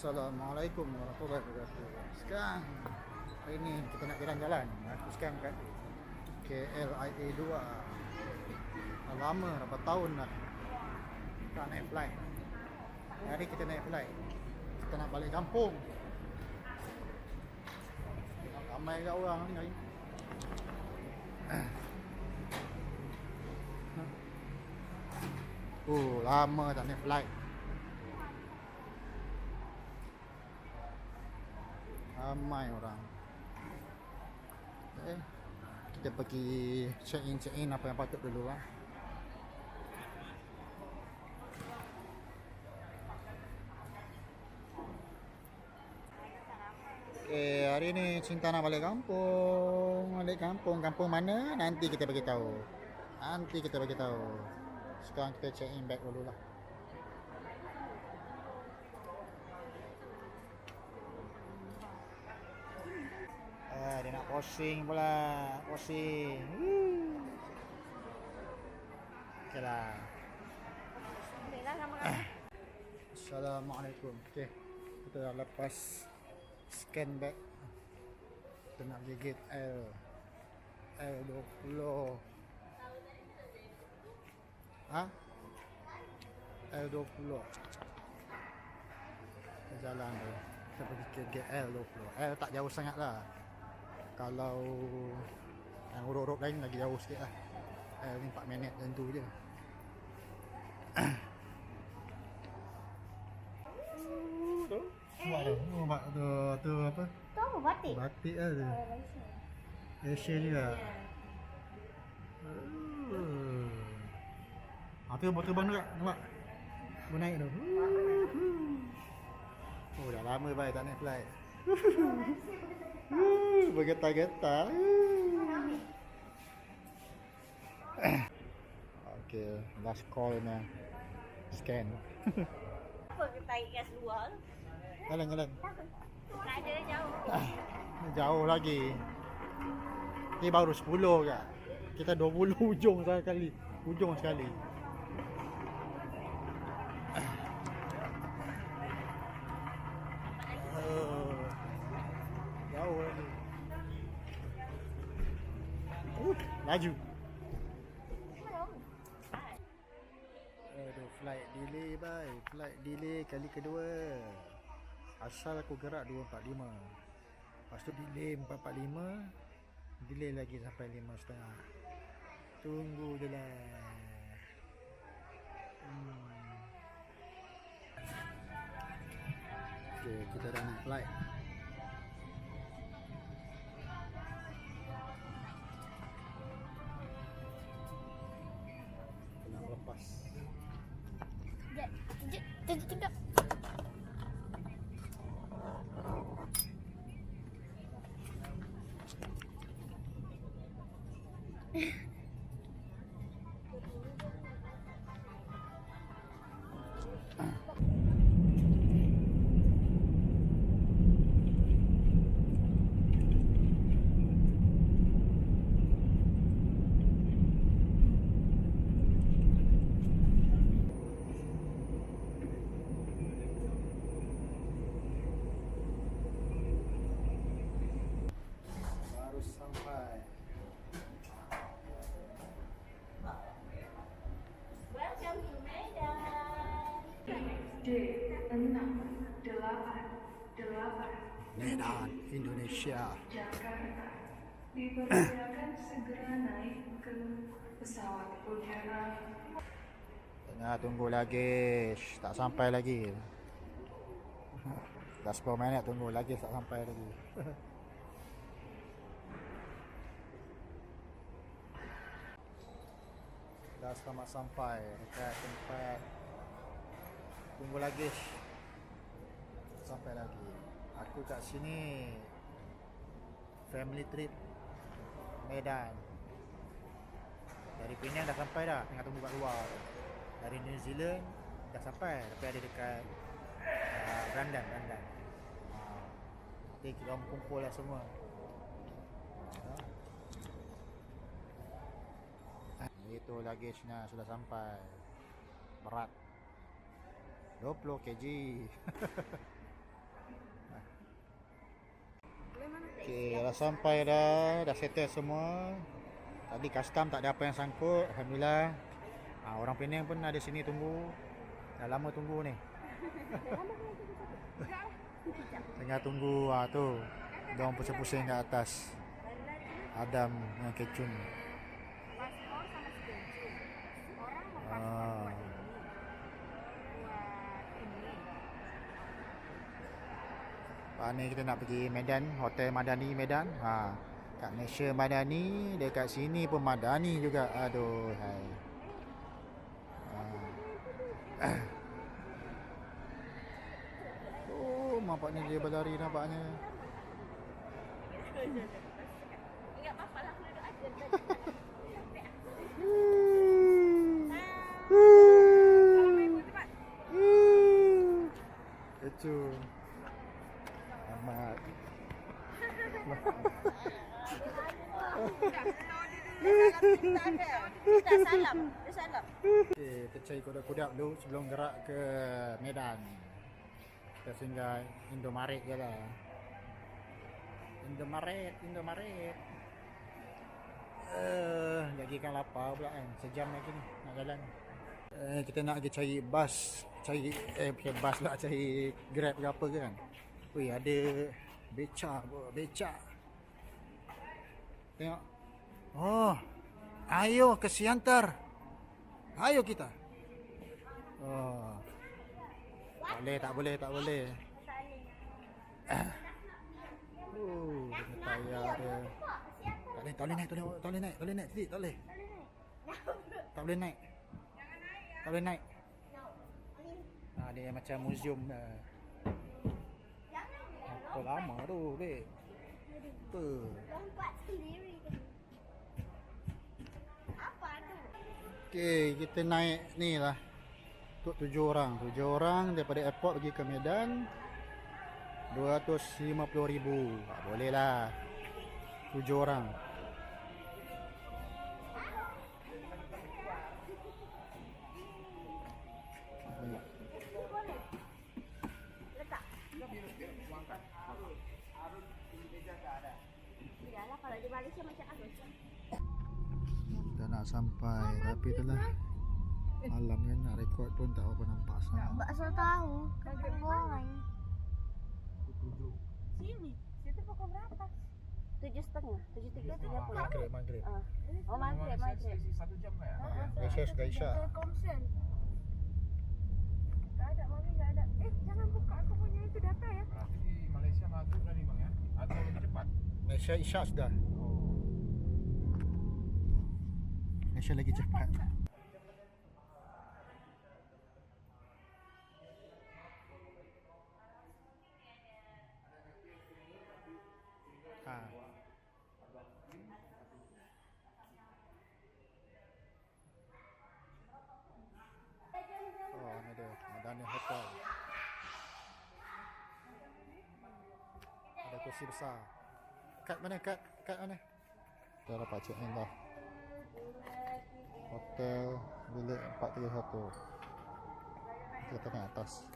Assalamualaikum warahmatullahi wabarakatuh. Sekarang hari ni kita nak jalan-jalan. Aku sekarang kat KLIA 2. Dah lama, berapa tahun dah tak naik flight. Hari kita naik flight. Kita nak balik kampung. Ramai kat orang ni hari. Lama tak naik flight. Ramai orang. Kita pergi check-in apa yang patut dulu lah. Hari ni Cinta nak balik kampung. Kampung mana? Nanti kita bagi tahu. Sekarang kita check-in back dulu lah. Dia nak posing pula. Okeylah. Assalamualaikum. Okey. Kita dah lepas scan back. Kita nak pergi gate L20. L20. Kita jalan tu. Kita pergi ke gate L20. L tak jauh sangat lah. Kalau yang huruf-huruf lain lagi jauh sikit lah. Ni 4 minit macam tu je. Nampak tu apa? Tu apa batik? Batik lah tu. Asian juga. Tu terbang juga. Nampak? Aku naik tu. Dah lama baik tak naik flight. Bergetar-getar. Okay, last call ni. Scan. Apa kita tarik gas luar? Jalan. Tak ada jauh. Jauh lagi. Ni baru 10 kan. Kita 20 ujung sekali. Jauh lagi. Laju. Flight delay kali kedua. Asal aku gerak 2.45. Lepas tu delay 4.45. Delay lagi sampai 5.30. Tunggu je lah. Okay, kita dah naik flight. Kita nak lepas. Sekejap. Baru sampai. Welcome to Medan. D688 Medan, Indonesia. Jakarta dipersilakan segera naik ke pesawat udara. Tengah tunggu lagi. Tak sampai lagi. Dah 10 minit tunggu lagi tak sampai lagi. Dah selamat sampai dekat tempat tunggu lagi. Sampai lagi. Aku kat sini family trip Medan. Dari Penang dah sampai dah, tengah tunggu kat luar. Dari New Zealand dah sampai, tapi ada dekat Brandan. Nanti kita orang kumpul lah semua. Itu luggage-nya sudah sampai. Berat 20 kg. Okey, dah sampai dah settle semua. Tadi custom tak ada apa yang sangkut, alhamdulillah. Orang Penang pun ada sini tunggu. Dah lama tunggu ni. Tengah tunggu tu. Diorang pusing-pusing kat atas. Adam dengan Kecun. Ni kita nak pergi Medan, Hotel Madani Medan. Kat Malaysia Madani, dekat sini pun Madani juga. Aduh, hai. Oh, nampaknya dia berlari nampaknya. Ingat bapak lah aku duduk aja. Kecun. Amat. Dia salam. Okay, kita cari kuda-kuda dulu sebelum gerak ke Medan. Kita singgah Indomaret je lah. Indomaret. Lagi kan lapar pula kan. Sejam lagi ni nak jalan. Kita nak pergi cari bus. Bukan bus lah, cari Grab ke apa ke kan. Wih, ada becak. Tengok. Oh, ayo ke Siantar. Ayo kita. Oh. Tak boleh. Tak boleh. Tayar dia. Tak boleh naik. Titik, tak boleh. Tak boleh naik. Dia macam museum dah. Apa lama tu, Bek? Apa? Lompat sendiri. Apa tu? Okey, kita naik ni lah. Untuk 7 orang. 7 orang daripada airport pergi ke Medan. 250,000. Tak boleh lah. 7 orang. Yalah kalau di Malaysia macam aku. Dah nak sampai tapi itulah malam kan nak rekod pun tak apa nampak sangat. Bakso tahu, kagak goreng. Sini, situ pukul berapa? 7.30, 7.30, 30. Maghrib. Oh, maghrib. 1 jam lah ya? Malaysia sudah isyak. Tak ada, mami tak ada. Jangan buka aku punya itu data ya. Berarti di Malaysia maghrib dah ni bang ya? Atau lebih cepat? Malaysia isyak sudah. Malaysia lagi cepat. Oh, ni dia Madani Hotel. Ada kursi besar. Kad mana? Dah dapat check in dah. Hotel bilik 431. Kita tengah atas.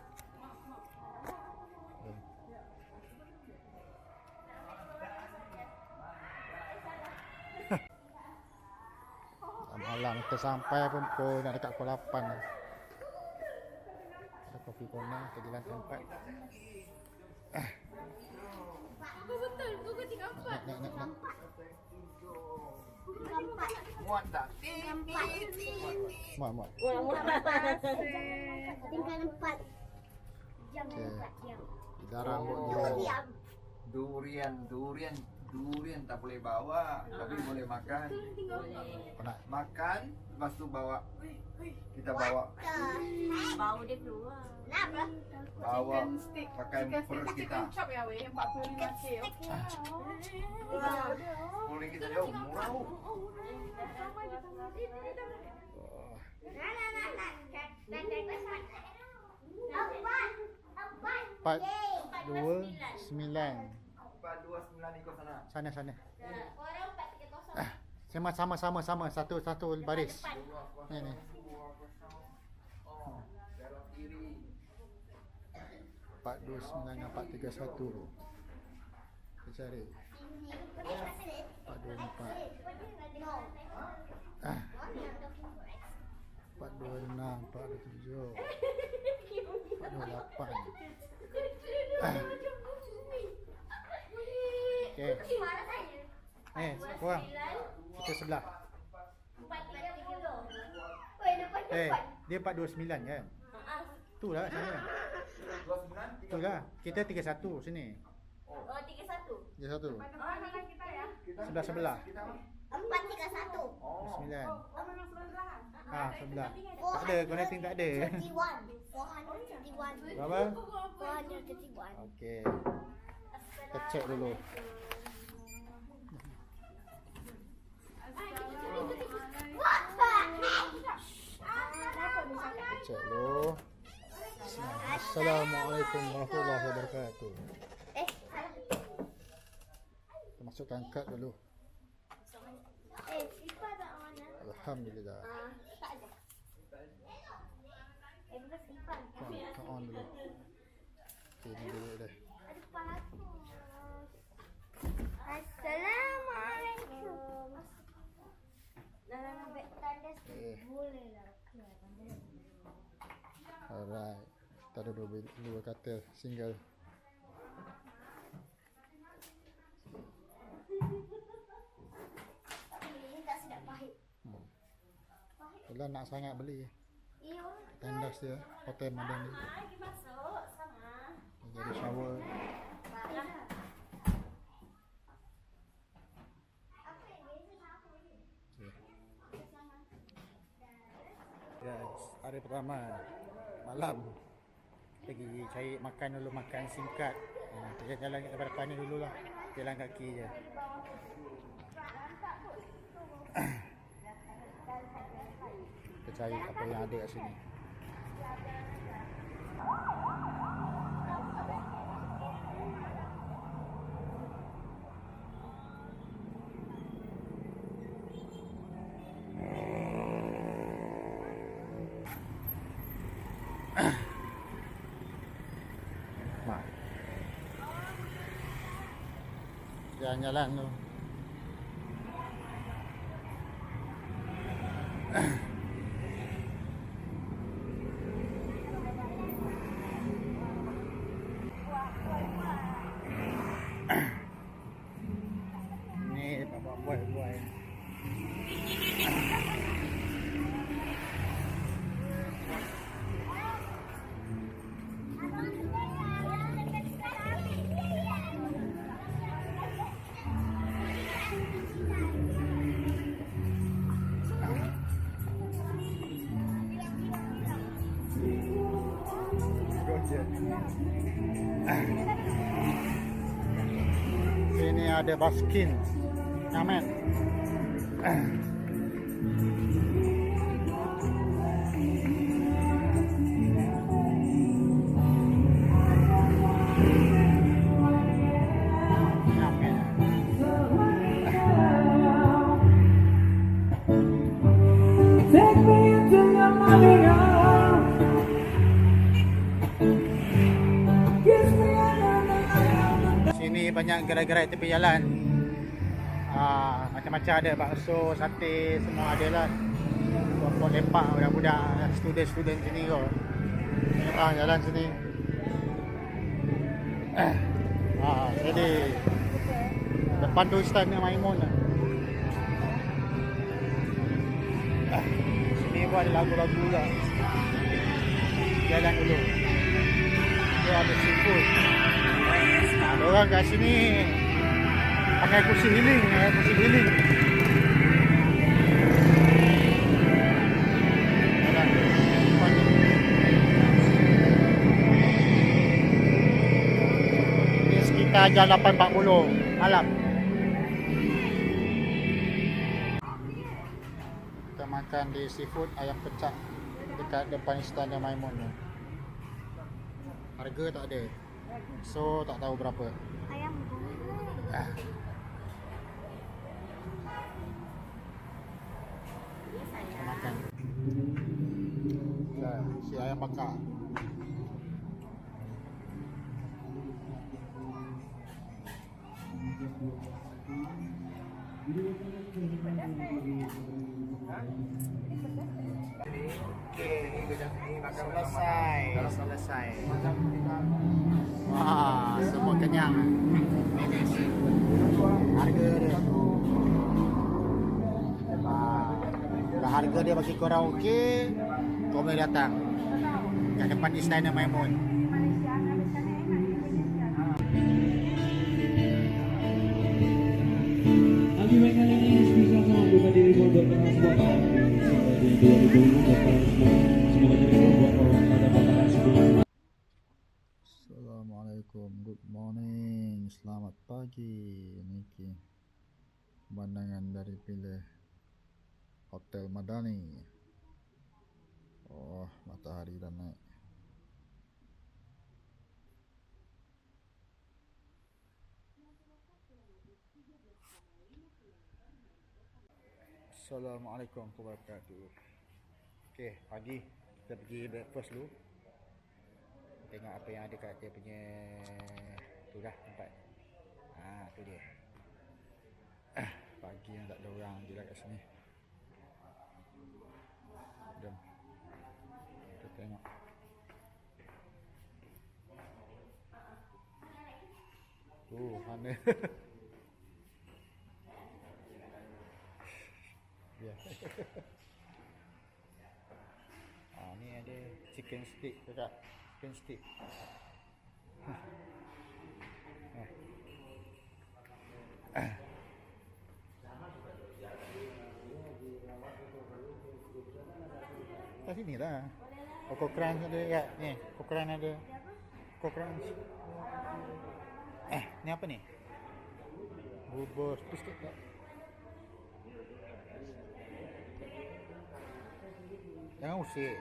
Malam kita sampai pun pukul nak dekat pukul 8. Ada kopi corner ke lantai 4. Betul, pukul 3.4. Nak. Muat tak? Muat. Tinggal 4 jam. Okey. Darah Durian tak boleh bawa, tapi boleh makan. nak Makan, lepas tu bawa. Kita bawa. Bau dia keluar. Kenapa? Bawa pakai perut kita. Chop ya weh, 45 kg. Boleh kita jauh, murah. Empat, 2, 9. 429 ikut sana. Sana. Orang 430. Sama satu baris. Ni. Oh, belok kiri. 429 dengan 431. Kita cari 424. 426, 427, 428. Okey. Korang. Kita sebelah. Dia 429 kan? Tu lah sana. Tu lah. Kita 31 sini. Oh, 31. 31. kita ya. Sebelah-sebelah. 431. 9. Oh, memang sebelahan. Sebelah. Tak ada, connecting tak ada. 431. Berapa? 431. Okey. Kita check dulu. Check dulu. Assalamualaikum warahmatullahi wabarakatuh. Kita masukkan kad dulu. Alhamdulillah. Kita on dulu. Okey, ni dulu dah. Assalamualaikum. Alright. Kita ada dua katil single. Ini tak sedap pahit. Bila nak sangat beli Iyo. tandas dia, hotel modern ni. Lagi masuk sama. Jadi shower. Guys, hari pertama malam pergi cari makan dulu, makan SIM card. Kita jalan kat depan ni dulu lah, jalan kaki je. Kita cari apa yang ada kat sini. Jalan-jalan tu. Ni bapak buat. Sini ada Baskin Namet. Take me into your loving arms. Kiss me under Sini banyak gerai-gerai tepi jalan. Macam-macam ada, bakso, sate, semua ada lah. Buat lepak budak-budak, student sini kot. Jalan sini. Jadi depan tu Istana Maimun lah. Sini pun ada lagu-lagu lah. Jalan dulu. Dia ada seafood. Ada orang kat sini pakai kursi healing, Ini sekitar jam 8.40 malam. Kita makan di seafood ayam pecak dekat depan Istana Maimun. Harga tak ada, so tak tahu berapa. Ayam Kita makan. Si ayam bakar. Selesai. Wah, semua kenyang. Finish. Harga dia. Kalau harga dia bagi korang okey, kau boleh datang. Kat depan Istana Maimun. Lagi baik kali ini spesial sama buka diri buat orang semua. Di 2024 semoga jadi buat orang pada pasangan sebelum. Assalamualaikum, good morning, selamat pagi. Niki pemandangan dari pilih Hotel Madani. Oh, matahari dah naik. Assalamualaikum warahmatullahi wabarakatuh. Okey, pagi kita pergi breakfast dulu. Tengok apa yang ada kat dia punya tu dah tempat. Tu dia. Pagi yang tak ada orang je lah kat sini. Jom kita tengok. Mana? Ya. Ni ada chicken stick dekat. Chicken stick. Kat sini lah. Coco Crunch ada kat ni. Coco Crunch ada. Coco Crunch. Ni apa ni? Bubur. Terus tak. Jangan usik.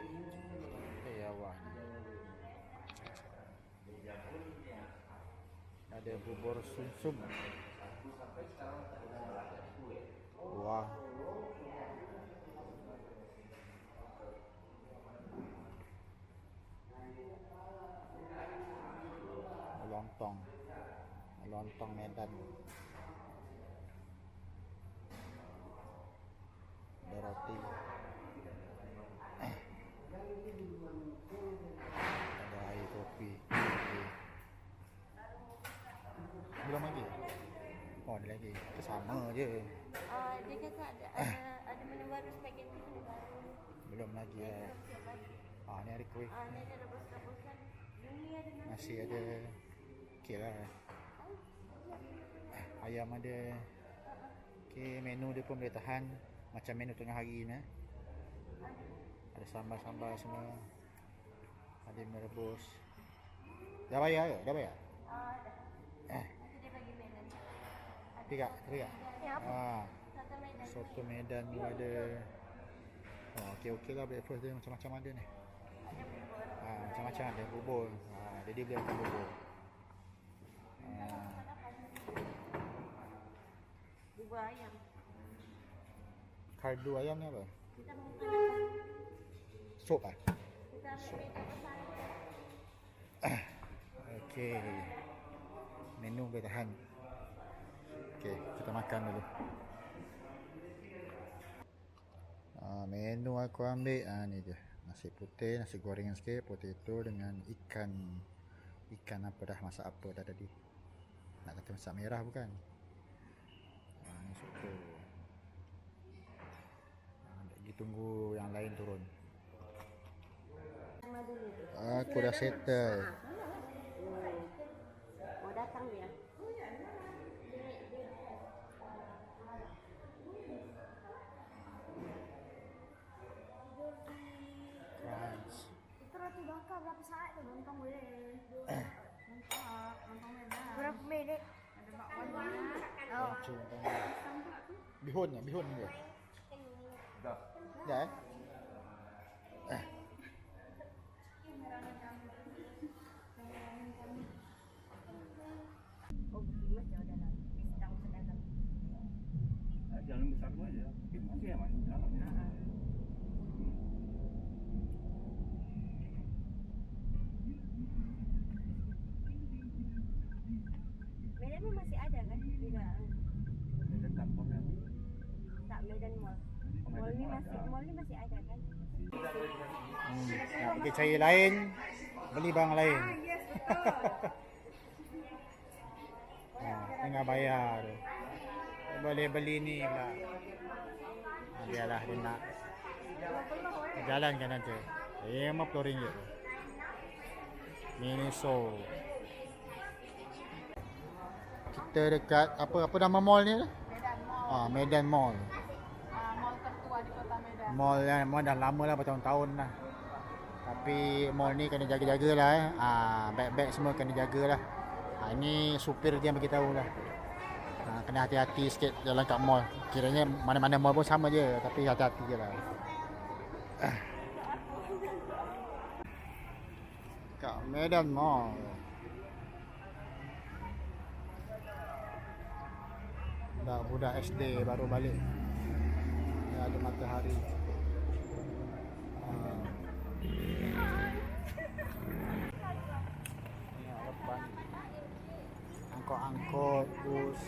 Awak. Ada bubur sumsum. Wah. Lontong. Lontong Medan. Ada roti. Ada air kopi. Belum lagi? Oh, ada lagi. Sama je. Dia kata ada menu baru spaghetti menu baru. Belum lagi ya. Ni ada kuih. Ni ada rebus-rebusan. Ini ada Nasi ada. Okey lah. Ayam ada. Okey, menu dia pun boleh tahan. Macam menu tengah hari ni. Ada sambal-sambal semua. Ada merebus. Dah bayar ke? Dah bayar? Nanti dia bagi Medan. Tiga. Ni apa? Satu Medan. Soto Medan ni ada. Okey lah, breakfast dia macam-macam ada ni. Ada bubur. Macam-macam ada bubur. Jadi dia akan bubur. Bubur ayam. Kaldu ayam ni apa? Kita mau makan. Sup ah? Kita ambil Medan besar. Okey. Menu boleh tahan. Okey, kita makan dulu. Menu aku ambil ni je. Nasi putih, nasi gorengan sikit, potato dengan ikan. Ikan apa dah, masak apa dah tadi. Nak kata masak merah bukan? Ni soto. Lagi tunggu yang lain turun. Sama dulu. Aku dah settle. Mau datang dia. Crunch. Itu roti bakar berapa saat tu? Lontong boleh. Lontong Medan. Berapa minit? Ada bakwan. Langsung bihun ya, bihun dia. Dah. Dah Oh, Mas jauh dalam. Sedang. Jangan besar tu aja. Masih aman. Medan masih ada kan? Tidak. Tak, Medan Mall. Mall ni masih ada kan? Nak pergi cari lain, beli barang lain. Yes, betul. Tengah bayar tu. Boleh beli ni pula. Biarlah dia nak jalan kan nanti. RM50 tu. Miniso. Kita dekat apa nama mall ni? Medan Mall. Mall tertua di kota Medan. Mall dah lama lah, bertahun-tahun lah. Tapi mall ni kena jaga-jaga lah beg-beg semua kena jaga lah. Ini supir dia bagi tahu lah. Kena hati-hati sikit jalan kat mall. Kiranya mana-mana mall pun sama je, tapi hati-hati je lah. Kat Medan Mall. Budak SD baru balik. Dia ada matahari. Angkot-angkot, bus.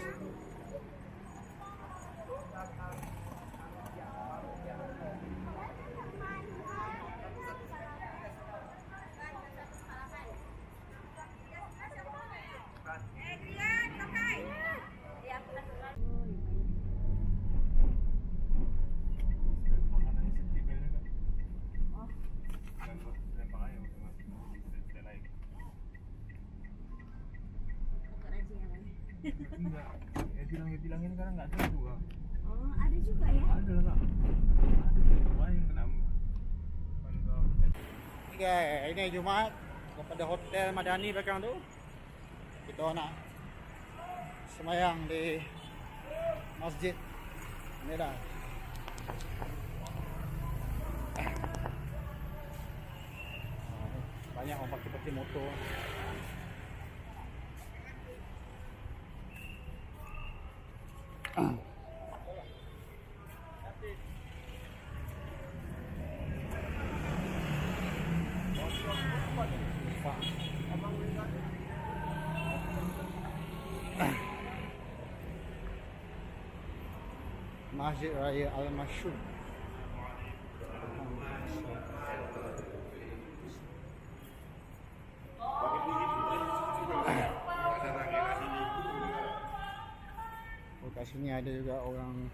Tilang ini kadang nggak tentu lah. Oh, ada juga ya? Ada lah kak. Ada juga yang kena. Okay, ini Jumaat daripada Hotel Madani belakang tu. Kita nak semayang di Masjid Medan. Banyak orang pakai motor. Masjid Raya Al-Masyhur. Kat sini ada juga orang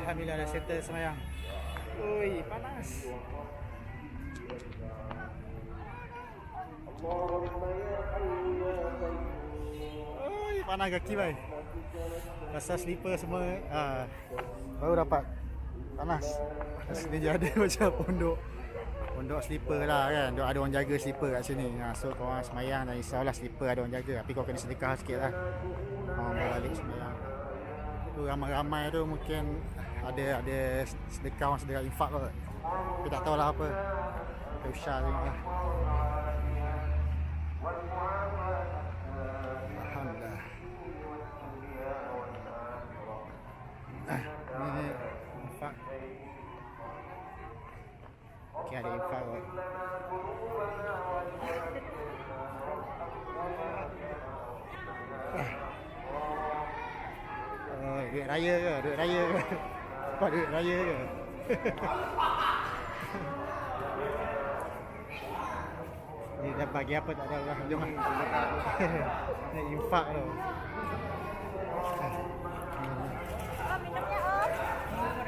Alhamdulillah dah settle semayang. Ui, panas. Ui, panas kaki baik. Pasal slipper semua baru dapat. Panas. Dia ada macam pondok slipper lah kan. Ada orang jaga slipper kat sini. So korang semayang dan risaulah slipper ada orang jaga. Tapi kau kena sedekah sikit lah. Balik semayang. Tu ramai-ramai tu mungkin ada sedekah, orang sedekah infak kot. Tapi tak tahulah apa. Kita usah tengoklah. Alhamdulillah. Ni infak. Okay, ada infak kot. Duit raya ke? Duit raya ke? Apa duit raya ke? Ni dah bagi apa tak tahu lah. Jom lah. Ni infak tu. Oh, minumnya Om.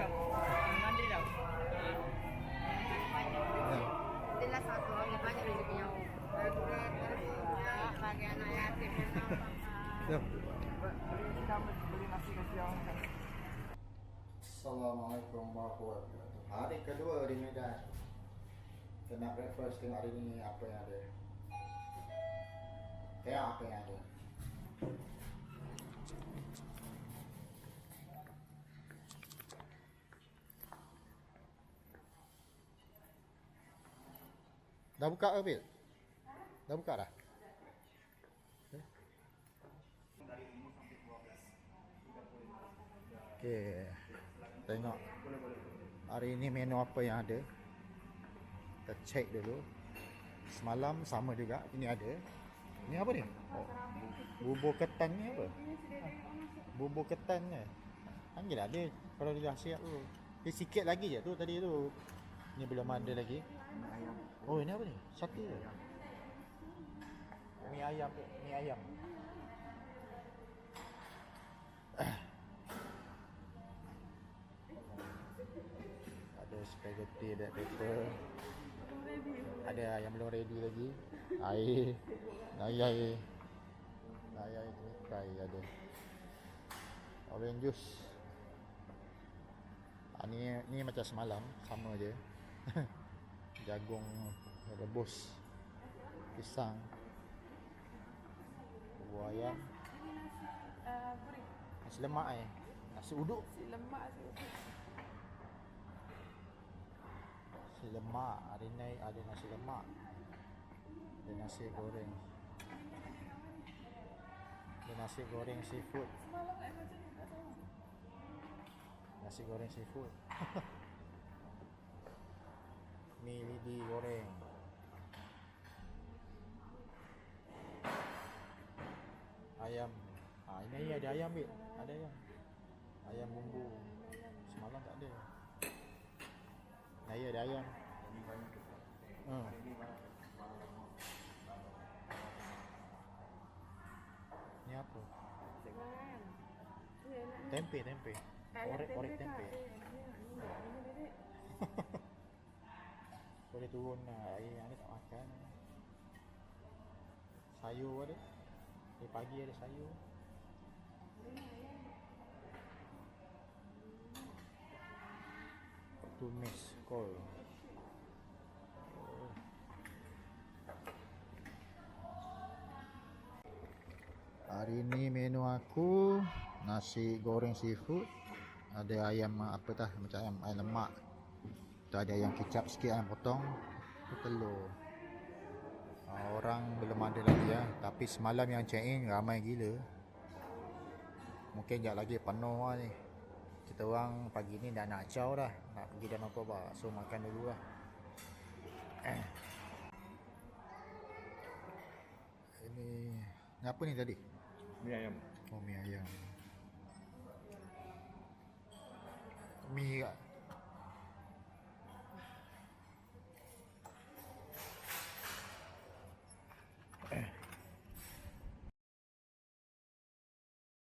Jom. Beli nasi kasi orang kan. Assalamualaikum warahmatullahi wabarakatuh. Hari kedua di Medan. Kena breakfast tengok hari ni apa yang ada. Tengok apa yang ada. Dah buka ke, Bil? Dah buka dah? Okey. Tengok hari ini menu apa yang ada. Kita check dulu. Semalam sama juga. Ini ada. Ini apa ni? Oh, bubur ketan ni apa? Bubur ketan ni. Panggil ada kalau dia dah siap tu. Dia sikit lagi je tu tadi tu. Ni belum ada lagi. Oh, ini apa ni? Sate ke? Mi ayam, mi ayam. Ada spaghetti, black pepper. Ada yang belum ready lagi. Air, air kai ada. Orange juice. Ni macam semalam, sama je. Jagung rebus, pisang, buah ayam, nasi lemak nasi uduk. Nasi lemak, hari ni ada nasi lemak. Ada nasi goreng. Ada nasi goreng seafood. Nasi goreng seafood. Mi lidi goreng. Ayam. Ini ada ayam, Bil. Ada ayam. Ayam bumbu. Semalam tak ada. Ada ayam. Ni apa? Tempe. Orek tempe. Boleh turun lah. Air yang ni tak makan. Sayur ada. Dari pagi ada sayur. Tumis kol. Hari ni menu aku nasi goreng seafood. Ada ayam apa tah, macam ayam lemak. Tu ada ayam kicap sikit, ayam potong. Tu telur. Orang belum ada lagi ya. Tapi semalam yang check in ramai gila. Mungkin sekejap lagi penuh lah ni. Kita orang pagi ni dah nak caw dah. Nak pergi Danau Toba. So makan dulu lah. Ini apa ni tadi? Mi ayam. Oh, mi ayam. Mi